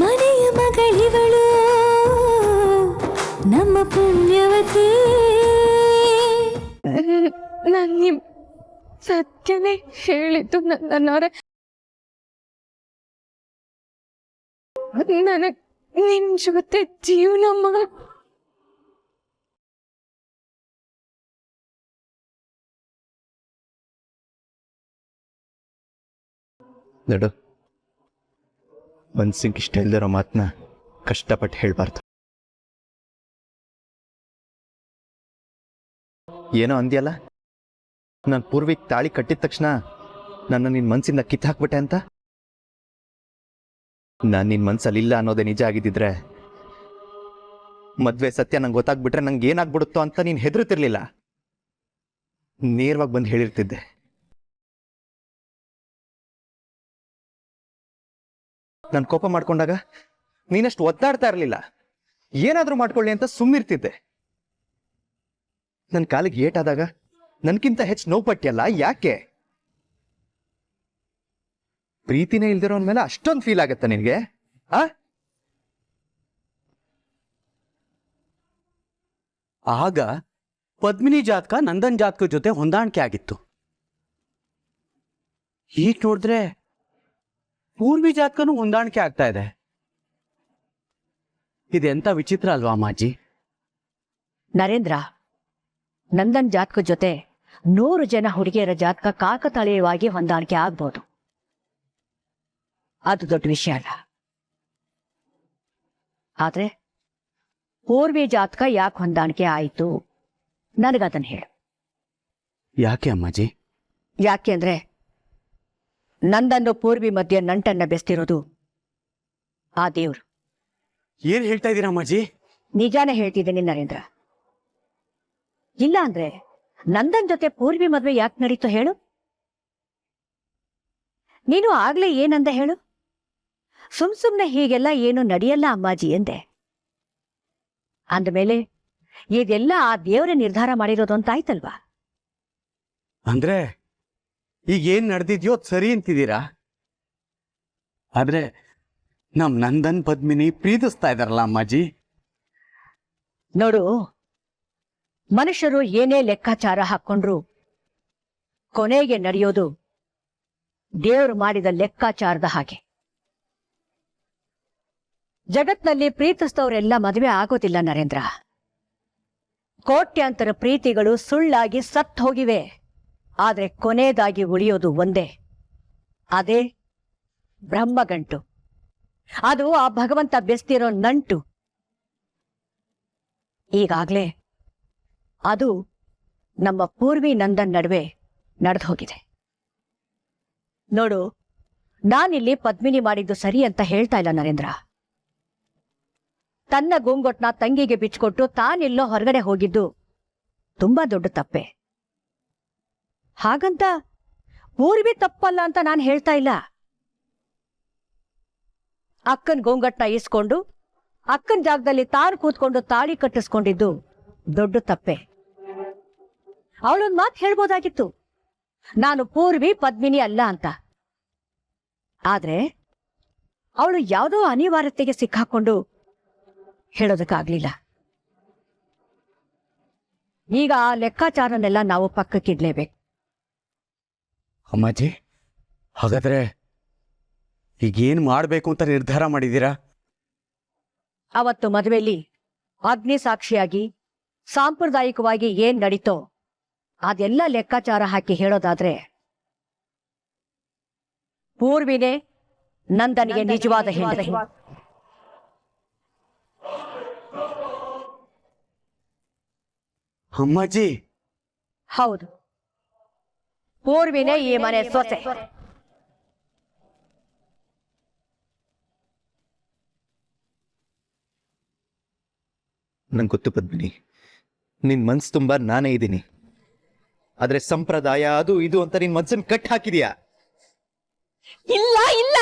ಮನೆಯ ಮಗಳಿವಳು ನಮ್ಮ ಪುಣ್ಯವತಿ. ನಾನು ನಿಮ್ ಸತ್ಯನೇ ಹೇಳಿದ್ದು ನನ್ನವರೇ. ನನಗ್ ನಿನ್ ಜೊತೆ ಜೀವನ ನಡು ಮನ್ಸಿಗೆ ಇಷ್ಟ ಇಲ್ದಿರೋ ಮಾತನ್ನ ಕಷ್ಟಪಟ್ಟು ಹೇಳ್ಬಾರ್ದು. ಏನೋ ಅಂದ್ಯಲ್ಲ, ನಾನು ಪೂರ್ವಿಕ್ ತಾಳಿ ಕಟ್ಟಿದ ತಕ್ಷಣ ನನ್ನ ನಿನ್ನ ಮನ್ಸಿಂದ ಕಿತ್ತಾಕ್ಬಿಟ್ಟೆ ಅಂತ. ನಾನು ನಿನ್ನ ಮನ್ಸಲ್ಲಿ ಇಲ್ಲ ಅನ್ನೋದೇ ನಿಜ ಆಗಿದ್ದಿದ್ರೆ ಮದ್ವೆ ಸತ್ಯ ನಂಗೆ ಗೊತ್ತಾಗ್ಬಿಟ್ರೆ ನಂಗೆ ಏನಾಗ್ಬಿಡುತ್ತೋ ಅಂತ ನೀನು ಹೆದರುತ್ತಿರ್ಲಿಲ್ಲ. ನೇರವಾಗಿ ಬಂದು ಹೇಳಿರ್ತಿದ್ದೆ. ನಾನು ಕೋಪ ಮಾಡ್ಕೊಂಡಾಗ ನೀನಷ್ಟು ಒದ್ದಾಡ್ತಾ ಇರಲಿಲ್ಲ. ಏನಾದರೂ ಮಾಡ್ಕೊಳ್ಳಿ ಅಂತ ಸುಮ್ಮನಿರ್ತಿದ್ದೆ. ನನ್ನ ಕಾಲಿಗೆ ಏಟಾದಾಗ ನನ್ಕಿಂತ ಹೆಚ್ಚು ನೋವು ಪಟ್ಟಿಯಲ್ಲ, ಯಾಕೆ? ಪ್ರೀತಿನೇ ಇಲ್ದಿರೋನ್ ಮೇಲೆ ಅಷ್ಟೊಂದು ಫೀಲ್ ಆಗತ್ತ ನಿನಗೆ? ಆಗ ಪದ್ಮಿನಿ ಜಾತಕ ನಂದನ್ ಜಾತಕ ಜೊತೆ ಹೊಂದಾಣಿಕೆ ಆಗಿತ್ತು. ಈಗ ನೋಡಿದ್ರೆ ಪೂರ್ವಿ ಜಾತಕನೂ ಹೊಂದಾಣಿಕೆ ಆಗ್ತಾ ಇದೆ. ಇದೆಂತ ವಿಚಿತ್ರ ಅಲ್ವಾ ಅಮ್ಮಾಜಿ? ನರೇಂದ್ರ, ನಂದನ್ ಜಾತಕ ಜೊತೆ 100 ಜನ ಹುಡುಗಿಯರ ಜಾತಕ ಕಾಕತಾಳೀಯವಾಗಿ ಹೊಂದಾಣಿಕೆ ಆಗ್ಬೋದು. ಅದು ದೊಡ್ಡ ವಿಷಯ ಅಲ್ಲ. ಆದ್ರೆ ಪೂರ್ವಿ ಜಾತಕ ಯಾಕೆ ಹೊಂದಾಣಿಕೆ ಆಯಿತು ನನಗದನ್ನು ಹೇಳು. ಯಾಕೆ ಅಮ್ಮಾಜಿ? ಯಾಕೆ ಅಂದ್ರೆ ನಂದನ್ನು ಪೂರ್ವಿ ಮಧ್ಯೆ ನಂಟನ್ನ ಬೆಸ್ತಿರೋದು ಆ ದೇವ್ರು. ಏನ್ ಹೇಳ್ತಾ ಇದ್ದೀರಾ ಅಮ್ಮಾಜಿ? ನಿಜಾನೇ ಹೇಳ್ತಿದ್ದೀನಿ ನರೇಂದ್ರ. ಇಲ್ಲ ಅಂದ್ರೆ ನಂದನ್ ಜೊತೆ ಪೂರ್ವಿ ಮದ್ವೆ ಯಾಕೆ ನಡೀತು ಹೇಳು? ನೀನು ಆಗ್ಲೇ ಏನಂದ ಹೇಳು? ಸುಮ್ನೆ ಹೀಗೆಲ್ಲ ಏನು ನಡೆಯಲ್ಲ ಅಮ್ಮಾಜಿ ಎಂದೆ. ಅಂದಮೇಲೆ ಇದೆಲ್ಲ ಆ ದೇವರೇ ನಿರ್ಧಾರ ಮಾಡಿರೋದು ಅಂತ ಆಯ್ತಲ್ವಾ? ಅಂದ್ರೆ ಈಗ ಏನ್ ನಡೆದಿದ್ಯೋ ಸರಿ ಅಂತಿದ್ದೀರಾ? ಆದ್ರೆ ನಮ್ ನಂದನ್ ಪದ್ಮಿನಿ ಪ್ರೀತಿಸ್ತಾ ಇದಾರಲ್ಲ ಅಮ್ಮಾಜಿ. ನೋಡು, ಮನುಷ್ಯರು ಏನೇ ಲೆಕ್ಕಾಚಾರ ಹಾಕ್ಕೊಂಡ್ರು ಕೊನೆಗೆ ನಡೆಯೋದು ದೇವರು ಮಾಡಿದ ಲೆಕ್ಕಾಚಾರದ ಹಾಗೆ. ಜಗತ್ನಲ್ಲಿ ಪ್ರೀತಿಸಿದವರೆಲ್ಲ ಮದುವೆ ಆಗೋದಿಲ್ಲ ನರೇಂದ್ರ. ಕೋಟ್ಯಾಂತರ ಪ್ರೀತಿಗಳು ಸುಳ್ಳಾಗಿ ಸತ್ತು ಹೋಗಿವೆ. ಆದ್ರೆ ಕೊನೆಯದಾಗಿ ಉಳಿಯೋದು ಒಂದೇ, ಅದೇ ಬ್ರಹ್ಮಗಂಟು. ಅದು ಆ ಭಗವಂತ ಬೆಸ್ತಿರೋ ನಂಟು. ಈಗಾಗ್ಲೇ ಅದು ನಮ್ಮ ಪೂರ್ವಿ ನಂದನ್ ನಡುವೆ ನಡೆದು ಹೋಗಿದೆ. ನೋಡು, ನಾನಿಲ್ಲಿ ಪದ್ಮಿನಿ ಮಾಡಿದ್ದು ಸರಿ ಅಂತ ಹೇಳ್ತಾ ಇಲ್ಲ ನರೇಂದ್ರ. ತನ್ನ ಗೋಂಗೊಟ್ನ ತಂಗಿಗೆ ಬಿಚ್ಕೊಟ್ಟು ತಾನೆಲ್ಲೋ ಹೊರಗಡೆ ಹೋಗಿದ್ದು ತುಂಬಾ ದೊಡ್ಡ ತಪ್ಪೆ. ಹಾಗಂತ ಪೂರ್ವಿ ತಪ್ಪಲ್ಲ ಅಂತ ನಾನು ಹೇಳ್ತಾ ಇಲ್ಲ. ಅಕ್ಕನ್ ಗೋಂಗಟ್ನ ಇಸ್ಕೊಂಡು ಅಕ್ಕನ ಜಾಗದಲ್ಲಿ ತಾನು ಕೂತ್ಕೊಂಡು ತಾಳಿ ಕಟ್ಟಿಸ್ಕೊಂಡಿದ್ದು ದೊಡ್ಡ ತಪ್ಪೆ. ಅವಳೊಂದು ಮಾತು ಹೇಳ್ಬೋದಾಗಿತ್ತು, ನಾನು ಪೂರ್ವಿ ಪದ್ಮಿನಿ ಅಲ್ಲ ಅಂತ. ಆದ್ರೆ ಅವಳು ಯಾವುದೋ ಅನಿವಾರ್ಯತೆಗೆ ಸಿಕ್ಕಾಕೊಂಡು ಹೇಳೋದಕ್ಕಾಗ್ಲಿಲ್ಲ. ಈಗ ಆ ಲೆಕ್ಕಾಚಾರನೆಲ್ಲ ನಾವು ಪಕ್ಕಕ್ಕಿಡ್ಲೇಬೇಕು. ಅಮ್ಮಾಜಿ, ಹಾಗಾದ್ರೆ ಈಗೇನ್ ಮಾಡ್ಬೇಕು ಅಂತ ನಿರ್ಧಾರ ಮಾಡಿದ್ದೀರಾ? ಅವತ್ತು ಮದುವೆಯಲ್ಲಿ ಅಗ್ನಿ ಸಾಕ್ಷಿಯಾಗಿ ಸಾಂಪ್ರದಾಯಿಕವಾಗಿ ಏನ್ ನಡೀತೋ ಅದೆಲ್ಲ ಲೆಕ್ಕಾಚಾರ ಹಾಕಿ ಹೇಳೋದಾದ್ರೆ ಪೂರ್ವಿನೇ ನಂದನಿಗೆ ನಿಜವಾದ ಹೆಂಡತಿ. ಅಮ್ಮಾಜಿ, ಹೌದು, ಪೂರ್ವಿನೇ ಈ ಮನೆ ಸೊಸೆ. ನಂಗೆ ಗೊತ್ತು ಪದ್ಮಿನಿ, ನಿನ್ ಮನ್ಸು ತುಂಬಾ ನಾನೇ ಇದ್ದೀನಿ. ಆದ್ರೆ ಸಂಪ್ರದಾಯ ಅದು ಇದು ಅಂತ ನಿನ್ ಮನ್ಸನ್ ಕಟ್ ಹಾಕಿದ್ಯಾ. ಇಲ್ಲ ಇಲ್ಲ,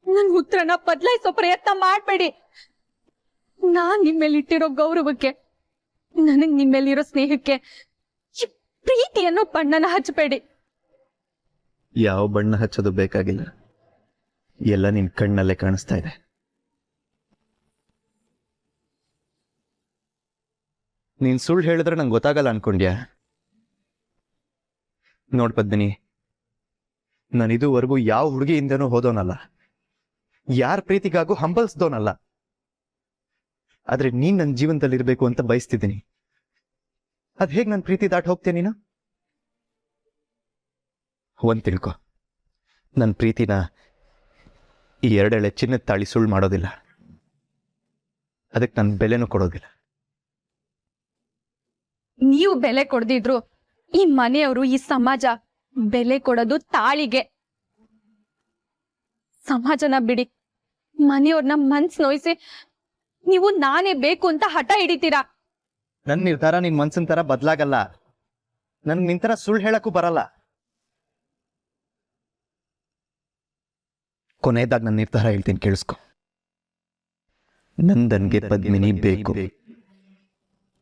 ನನ್ ಉತ್ತರನ ಬದಲಾಯಿಸೋ ಪ್ರಯತ್ನ ಮಾಡ್ಬೇಡಿ. ನಾನ್ ನಿಮ್ಮೇಲಿಟ್ಟಿರೋ ಗೌರವಕ್ಕೆ, ನನಗ್ ನಿಮ್ಮೇಲಿರೋ ಸ್ನೇಹಕ್ಕೆ ಪ್ರೀತಿ ಅನ್ನೋ ಬಣ್ಣನ ಹಚ್ಚಬೇಡಿ. ಯಾವ ಬಣ್ಣ ಹಚ್ಚೋದು ಬೇಕಾಗಿಲ್ಲ. ಎಲ್ಲ ನಿನ್ ಕಣ್ಣಲ್ಲೇ ಕಾಣಿಸ್ತಾ ಇದೆ. ನೀನ್ ಸುಳ್ಳು ಹೇಳಿದ್ರೆ ನಂಗೆ ಗೊತ್ತಾಗಲ್ಲ ಅನ್ಕೊಂಡ್ಯಾ? ನೋಡ್ ಪದ್ಮಿನಿ, ನಾನು ಇದುವರೆಗೂ ಯಾವ ಹುಡುಗಿಯಿಂದನೂ ಹೋದೋನಲ್ಲ, ಯಾರ ಪ್ರೀತಿಗಾಗೂ ಹಂಬಲ್ಸ್ದೋನಲ್ಲ. ಆದ್ರೆ ನೀನ್ ನನ್ನ ಜೀವನದಲ್ಲಿರ್ಬೇಕು ಅಂತ ಬಯಸ್ತಿದ್ದೀನಿ. ಅದ್ ಹೇಗ್ ನನ್ನ ಪ್ರೀತಿ ದಾಟ್ ಹೋಗ್ತೇನೆ ನೀನು? ಒಂದ್ ತಿಳ್ಕೊ, ನನ್ನ ಪ್ರೀತಿನ ಈ 2 ಎಳೆ ಚಿನ್ನದ ತಾಳಿ ಸುಳ್ಳು ಮಾಡೋದಿಲ್ಲ. ಅದಕ್ಕೆ ನನ್ನ ಬೆಲೆನೂ ಕೊಡೋದಿಲ್ಲ. ನೀವು ಬೆಲೆ ಕೊಡ್ದಿದ್ರು ಈ ಮನೆಯವರು, ಈ ಸಮಾಜ ಬೆಲೆ ಕೊಡೋದು ತಾಳಿಗೆ. ಸಮಾಜನ ಬಿಡಿ, ಮನೆಯವ್ರನ್ನ ಮನ್ಸ್ ನೋಯಿಸಿ ನೀವು ನಾನೇ ಬೇಕು ಅಂತ ಹಠ ಹಿಡಿತೀರಾ. ನನ್ನ ನಿರ್ಧಾರ ನಿನ್ ಮನ್ಸಿನ ತರ ಬದಲಾಗಲ್ಲ. ನನ್ ನಿಂತರ ಸುಳ್ಳು ಹೇಳಕ್ಕೂ ಬರಲ್ಲ. ಕೊನೆಯದಾಗ ನನ್ನ ನಿರ್ಧಾರ ಹೇಳ್ತೀನಿ, ಕೇಳಿಸ್ಕೊ. ನಂದನ್ಗೆ ಪದ್ಮಿನಿ ಬೇಕು,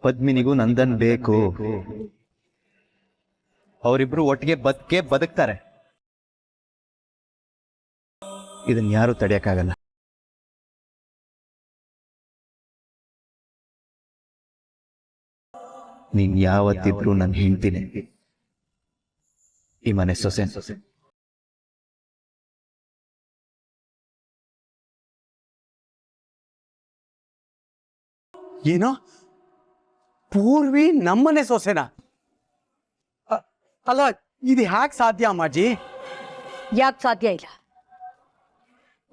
ಪದ್ಮಿನಿಗೂ ನಂದನ್ ಬೇಕು. ಅವರಿಬ್ರು ಒಟ್ಟಿಗೆ ಬದುಕ್ತಾರೆ. ಇದನ್ನ ಯಾರು ತಡೆಯಕ್ಕಾಗಲ್ಲ. ನೀನ್ ಯಾವತ್ತಿದ್ರು ನಾನು ಹೇಳ್ತೀನಿ, ಈ ಮನೆ ಸೊಸೆ. ಏನೋ ಪೂರ್ವಿ ನಮ್ಮನೆ ಸೊಸೆನಾ? ಅಲ್ಲ, ಇದು ಹ್ಯಾಕ್ ಸಾಧ್ಯ ಅಮ್ಮಾಜಿ? ಯಾಕೆ ಸಾಧ್ಯ ಇಲ್ಲ?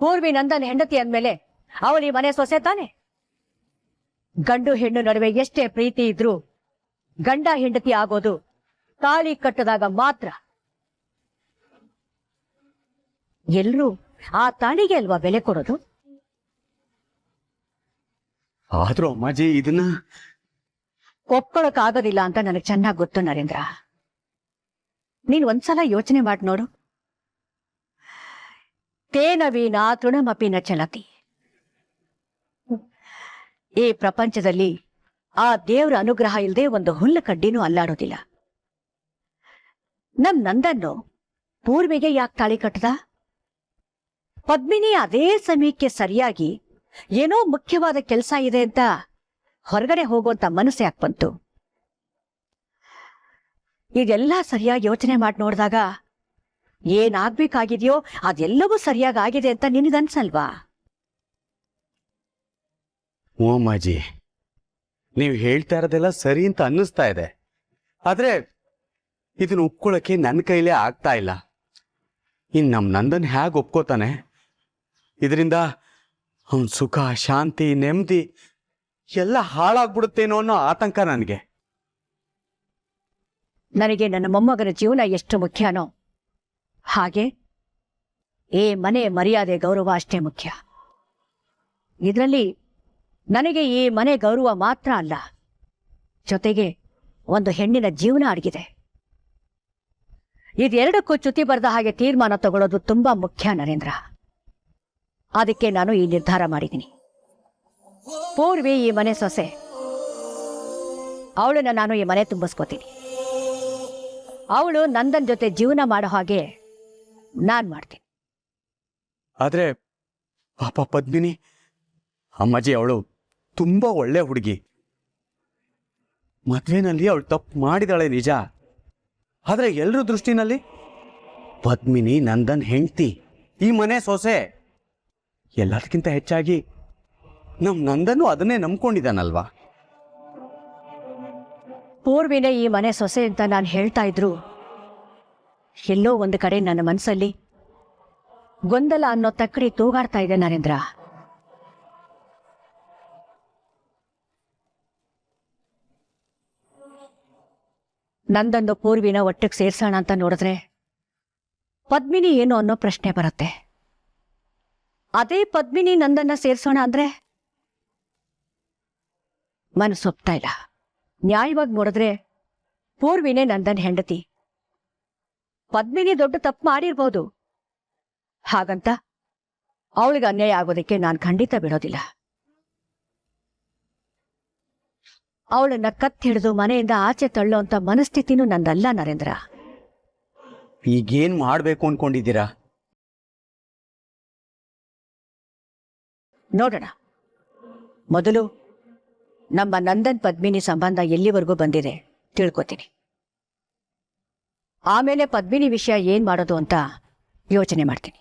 ಪೂರ್ವಿ ನಂದನ್ ಹೆಂಡತಿ ಅಂದ್ಮೇಲೆ ಅವಳು ಈ ಮನೆ ಸೊಸೆ ತಾನೆ. ಗಂಡು ಹೆಣ್ಣು ನಡುವೆ ಎಷ್ಟೇ ಪ್ರೀತಿ ಇದ್ರೂ ಗಂಡ ಹೆಂಡತಿ ಆಗೋದು ತಾಳಿ ಕಟ್ಟದಾಗ ಮಾತ್ರ. ಎಲ್ರೂ ಆ ತಾಳಿಗೆ ಅಲ್ವಾ ಬೆಲೆ ಕೊಡೋದು? ಆದ್ರೂ ಅಮ್ಮಾಜಿ ಇದನ್ನ ಒಪ್ಕೊಳಕ್ಕಾಗೋದಿಲ್ಲ ಅಂತ ನನಗೆ ಚೆನ್ನಾಗಿ ಗೊತ್ತು ನರೇಂದ್ರ. ನೀನ್ ಒಂದ್ಸಲ ಯೋಚನೆ ಮಾಡಿ ನೋಡು. ತೇನ ವೀಣಾ ತೃಣಮಪಿನ ಚಲತಿ. ಈ ಪ್ರಪಂಚದಲ್ಲಿ ಆ ದೇವ್ರ ಅನುಗ್ರಹ ಇಲ್ಲದೆ ಒಂದು ಹುಲ್ಲು ಕಡ್ಡಿನೂ ಅಲ್ಲಾಡೋದಿಲ್ಲ. ನಮ್ ನಂದನ್ನು ಪೂರ್ವಿಗೆ ಯಾಕೆ ತಾಳಿ ಕಟ್ಟದ? ಪದ್ಮಿನಿ ಅದೇ ಸಮಯಕ್ಕೆ ಸರಿಯಾಗಿ ಏನೋ ಮುಖ್ಯವಾದ ಕೆಲಸ ಇದೆ ಅಂತ ಹೊರಗಡೆ ಹೋಗುವಂತ ಮನಸ್ಸು ಯಾಕೆ ಬಂತು? ಇದೆಲ್ಲ ಸರಿಯಾಗಿ ಯೋಚನೆ ಮಾಡಿ ನೋಡಿದಾಗ ಏನಾಗ್ಬೇಕಾಗಿದೆಯೋ ಅದೆಲ್ಲವೂ ಸರಿಯಾಗಿ ಆಗಿದೆ ಅಂತ ನಿನಗನ್ಸಲ್ವಾ? ಓ ಅಮ್ಮಾಜಿ, ನೀವು ಹೇಳ್ತಾ ಇರೋದೆಲ್ಲ ಸರಿ ಅಂತ ಅನ್ನಿಸ್ತಾ ಇದೆ. ಆದ್ರೆ ಇದನ್ನ ಒಪ್ಕೊಳ್ಳೋಕೆ ನನ್ನ ಕೈಲೇ ಆಗ್ತಾ ಇಲ್ಲ. ಇನ್ ನಮ್ ನಂದನ್ ಹೇಗೆ ಒಪ್ಕೋತಾನೆ? ಇದರಿಂದ ಅವನ್ ಸುಖ, ಶಾಂತಿ, ನೆಮ್ಮದಿ ಎಲ್ಲ ಹಾಳಾಗ್ಬಿಡುತ್ತೇನೋ ಅನ್ನೋ ಆತಂಕ ನನಗೆ. ನನಗೆ ನನ್ನ ಮೊಮ್ಮಗನ ಜೀವನ ಎಷ್ಟು ಮುಖ್ಯನೋ ಹಾಗೆ ಈ ಮನೆ ಮರ್ಯಾದೆ ಗೌರವ ಅಷ್ಟೇ ಮುಖ್ಯ. ಇದರಲ್ಲಿ ನನಗೆ ಈ ಮನೆ ಗೌರವ ಮಾತ್ರ ಅಲ್ಲ, ಜೊತೆಗೆ ಒಂದು ಹೆಣ್ಣಿನ ಜೀವನ ಅಡಗಿದೆ. ಇದೆರಡಕ್ಕೂ ಚ್ಯುತಿ ಬರೆದ ಹಾಗೆ ತೀರ್ಮಾನ ತಗೊಳ್ಳೋದು ತುಂಬಾ ಮುಖ್ಯ ನರೇಂದ್ರ. ಅದಕ್ಕೆ ನಾನು ಈ ನಿರ್ಧಾರ ಮಾಡಿದ್ದೀನಿ. ಪೂರ್ವಿ ಈ ಮನೆ ಸೊಸೆ, ಅವಳನ್ನ ನಾನು ಈ ಮನೆ ತುಂಬಿಸ್ಕೋತೀನಿ. ಅವಳು ನಂದನ್ ಜೊತೆ ಜೀವನ ಮಾಡೋ ಹಾಗೆ ನಾನ್ ಮಾಡ್ತೀನಿ. ಆದ್ರೆ ಪಾಪ ಪದ್ಮಿನಿ ಅಮ್ಮಾಜಿ, ಅವಳು ತುಂಬಾ ಒಳ್ಳೆ ಹುಡುಗಿ. ಮದ್ವೆನಲ್ಲಿ ಅವಳು ತಪ್ಪು ಮಾಡಿದಾಳೆ ನಿಜ. ಆದ್ರೆ ಎಲ್ರ ದೃಷ್ಟಿನಲ್ಲಿ ಪದ್ಮಿನಿ ನಂದನ್ ಹೆಂಡ್ತಿ, ಈ ಮನೆ ಸೊಸೆ. ಎಲ್ಲದಕ್ಕಿಂತ ಹೆಚ್ಚಾಗಿ ನಮ್ ನಂದನು ಅದನ್ನೇ ನಂಬ್ಕೊಂಡಿದ್ದಾನಲ್ವಾ? ಪೂರ್ವಿನೇ ಈ ಮನೆ ಸೊಸೆ ಅಂತ ನಾನು ಹೇಳ್ತಾ ಇದ್ರು ಎಲ್ಲೋ ಒಂದು ಕಡೆ ನನ್ನ ಮನಸ್ಸಲ್ಲಿ ಗೊಂದಲ ಅನ್ನೋ ತಕ್ಕಡಿ ತೂಗಾಡ್ತಾ ಇದೆ ನರೇಂದ್ರ. ನಂದೊಂದು ಪೂರ್ವಿನ ಒಟ್ಟಿಗೆ ಸೇರ್ಸೋಣ ಅಂತ ನೋಡಿದ್ರೆ ಪದ್ಮಿನಿ ಏನು ಅನ್ನೋ ಪ್ರಶ್ನೆ ಬರುತ್ತೆ. ಅದೇ ಪದ್ಮಿನಿ ನಂದನ್ನ ಸೇರ್ಸೋಣ ಅಂದ್ರೆ ಮನಸ್ಸೊಪ್ತಾ ಇಲ್ಲ. ನ್ಯಾಯವಾಗಿ ನೋಡಿದ್ರೆ ಪೂರ್ವಿನೇ ನಂದನ್ ಹೆಂಡತಿ. ಪದ್ಮಿನಿ ದೊಡ್ಡ ತಪ್ಪು ಮಾಡಿರ್ಬೋದು, ಹಾಗಂತ ಅವಳಿಗೆ ಅನ್ಯಾಯ ಆಗೋದಕ್ಕೆ ನಾನು ಖಂಡಿತ ಬಿಡೋದಿಲ್ಲ. ಅವಳನ್ನ ಕತ್ ಹಿಡಿದು ಮನೆಯಿಂದ ಆಚೆ ತಳ್ಳೋ ಅಂತ ಮನಸ್ಥಿತಿನೂ ನಂದಲ್ಲ ನರೇಂದ್ರ. ಈಗೇನ್ ಮಾಡ್ಬೇಕು ಅನ್ಕೊಂಡಿದ್ದೀರಾ? ನೋಡೋಣ. ಮೊದಲು ನಮ್ಮ ನಂದನ್ ಪದ್ಮಿನಿ ಸಂಬಂಧ ಎಲ್ಲಿವರೆಗೂ ಬಂದಿದೆ ತಿಳ್ಕೊತೀನಿ. ಆಮೇಲೆ ಪದ್ಮಿನಿ ವಿಷಯ ಏನ್ ಮಾಡೋದು ಅಂತ ಯೋಚನೆ ಮಾಡ್ತೀನಿ.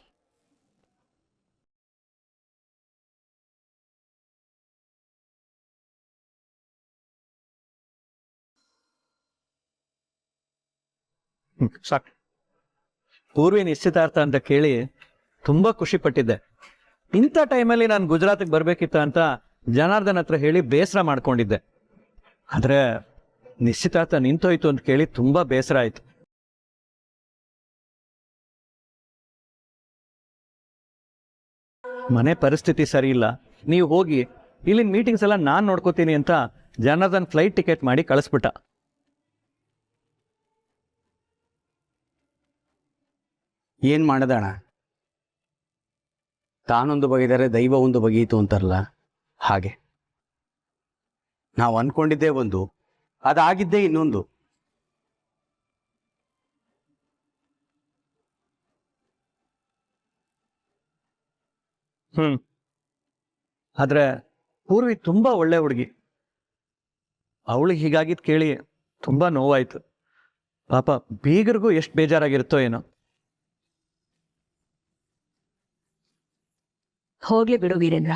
ಸಾಕು. ಪೂರ್ವಿ ನಿಶ್ಚಿತಾರ್ಥ ಅಂತ ಕೇಳಿ ತುಂಬಾ ಖುಷಿ ಪಟ್ಟಿದ್ದೆ. ಇಂಥ ಟೈಮಲ್ಲಿ ನಾನು ಗುಜರಾತ್ಗೆ ಬರ್ಬೇಕಿತ್ತ ಅಂತ ಜನಾರ್ದನ್ ಹತ್ರ ಹೇಳಿ ಬೇಸರ ಮಾಡ್ಕೊಂಡಿದ್ದೆ. ಆದ್ರೆ ನಿಶ್ಚಿತಾರ್ಥ ನಿಂತೋಯ್ತು ಅಂತ ಕೇಳಿ ತುಂಬಾ ಬೇಸರ ಆಯ್ತು. ಮನೆ ಪರಿಸ್ಥಿತಿ ಸರಿ ಇಲ್ಲ, ನೀವು ಹೋಗಿ ಇಲ್ಲಿನ ಮೀಟಿಂಗ್ಸ್ ಎಲ್ಲ ನಾನ್ ನೋಡ್ಕೋತೀನಿ ಅಂತ ಜನಾರ್ದನ್ ಫ್ಲೈಟ್ ಟಿಕೆಟ್ ಮಾಡಿ ಕಳಿಸ್ಬಿಟ್ಟ. ಏನ್ ಮಾಡದಣ, ತಾನೊಂದು ಬಗೆದರೆ ದೈವ ಒಂದು ಬಗೆಯಿತು ಅಂತಾರಲ್ಲ ಹಾಗೆ. ನಾವು ಅನ್ಕೊಂಡಿದ್ದೇ ಒಂದು, ಅದಾಗಿದ್ದೇ ಇನ್ನೊಂದು. ಆದ್ರೆ ಪೂರ್ವಿ ತುಂಬಾ ಒಳ್ಳೆ ಹುಡುಗಿ. ಅವಳಿಗೆ ಹೀಗಾಗಿದ್ ಕೇಳಿ ತುಂಬಾ ನೋವಾಯ್ತು. ಪಾಪ ಬೀಗರಿಗೂ ಎಷ್ಟು ಬೇಜಾರಾಗಿರುತ್ತೋ ಏನೋ. ಹೋಗ್ಲಿ ಬಿಡು ವೀರೇಂದ್ರ,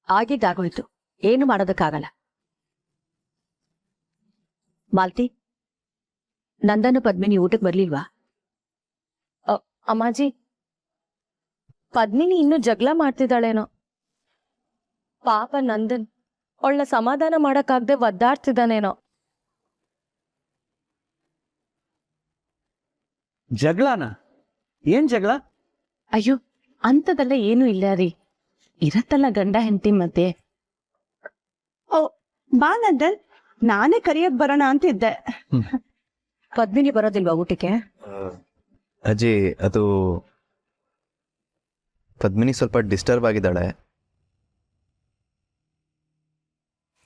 ಆಗಿದ್ದಾಗೋಯ್ತು, ಏನು ಮಾಡೋದಕ್ಕಾಗಲ್ಲ. ಮಾಲ್ತಿ, ನಂದನ ಪದ್ಮಿನಿ ಊಟಕ್ಕೆ ಬರ್ಲಿಲ್ವಾ? ಅಮ್ಮಾಜಿ, ಪದ್ಮಿನಿ ಇನ್ನೂ ಜಗಳ ಮಾಡ್ತಿದ್ದಾಳೇನೋ. ಪಾಪ ನಂದನ್ ಅವಳನ್ನ ಸಮಾಧಾನ ಮಾಡಕ್ಕಾಗ್ದೆ ಒದ್ದಾಡ್ತಿದ್ದಾನೇನೋ. ಜಗಳನ? ಏನ್ ಜಗಳ? ಅಯ್ಯೋ, ಅಂಥದೆಲ್ಲ ಏನೂ ಇಲ್ಲ ರೀ. ಇರತ್ತಲ್ಲ ಗಂಡ ಹೆಂಡತಿ ಮತ್ತೆ. ಓ, ಬಾ ನಂದನ್, ನಾನೇ ಕರಿಯಕ್ ಬರೋಣ ಅಂತಿದ್ದೆ. ಪದ್ಮಿನಿ ಬರೋದಿಲ್ವಾ ಊಟಕ್ಕೆ? ಅಜ್ಜಿ, ಅದು ಪದ್ಮಿನಿ ಸ್ವಲ್ಪ ಡಿಸ್ಟರ್ಬ್ ಆಗಿದ್ದಾಳೆ.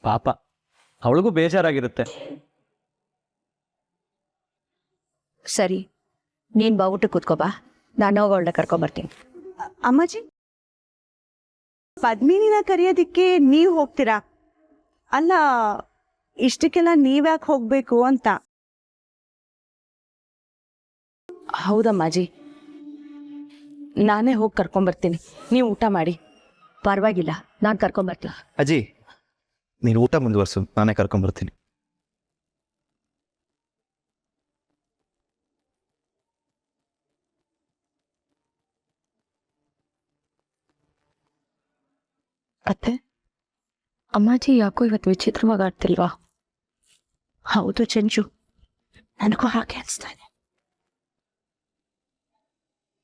ಪಾಪ ಅವಳಿಗೂ ಬೇಜಾರಾಗಿರುತ್ತೆ. ಸರಿ, ನೀನ್ ಬಾ ಊಟಕ್ಕೆ ಕೂತ್ಕೋಬಾ, ನಾನು ಅವಳನ್ನ ಕರ್ಕೊಂಬರ್ತೀನಿ. ಅಮ್ಮಾಜಿ, ಪದ್ಮಿನಿನ ಕರಿಯೋದಿಕ್ಕೆ ನೀವ್ ಹೋಗ್ತೀರಾ? ಅಲ್ಲ, ಇಷ್ಟಕ್ಕೆಲ್ಲ ನೀವ್ಯಾಕೆ ಹೋಗ್ಬೇಕು ಅಂತ. ಹೌದಮ್ಮಾಜಿ, ನಾನೇ ಹೋಗಿ ಕರ್ಕೊಂಬರ್ತೀನಿ, ನೀವು ಊಟ ಮಾಡಿ. ಪರವಾಗಿಲ್ಲ, ನಾನು ಕರ್ಕೊಂಬರ್ತೀನಿ. ಅಜ್ಜಿ, ನೀನು ಊಟ ಮುಂದುವರ್ಸು, ನಾನೇ ಕರ್ಕೊಂಬರ್ತೀನಿ. ಅತ್ತೆ, ಅಮ್ಮಾಜಿ ಯಾಕೋ ಇವತ್ತು ವಿಚಿತ್ರವಾಗಿ ಆಡ್ತಿಲ್ವಾ? ಹೌದು ಚಂಚು, ನನಗೂ ಹಾಗೆ ಅನಿಸ್ತಾ ಇದೆ.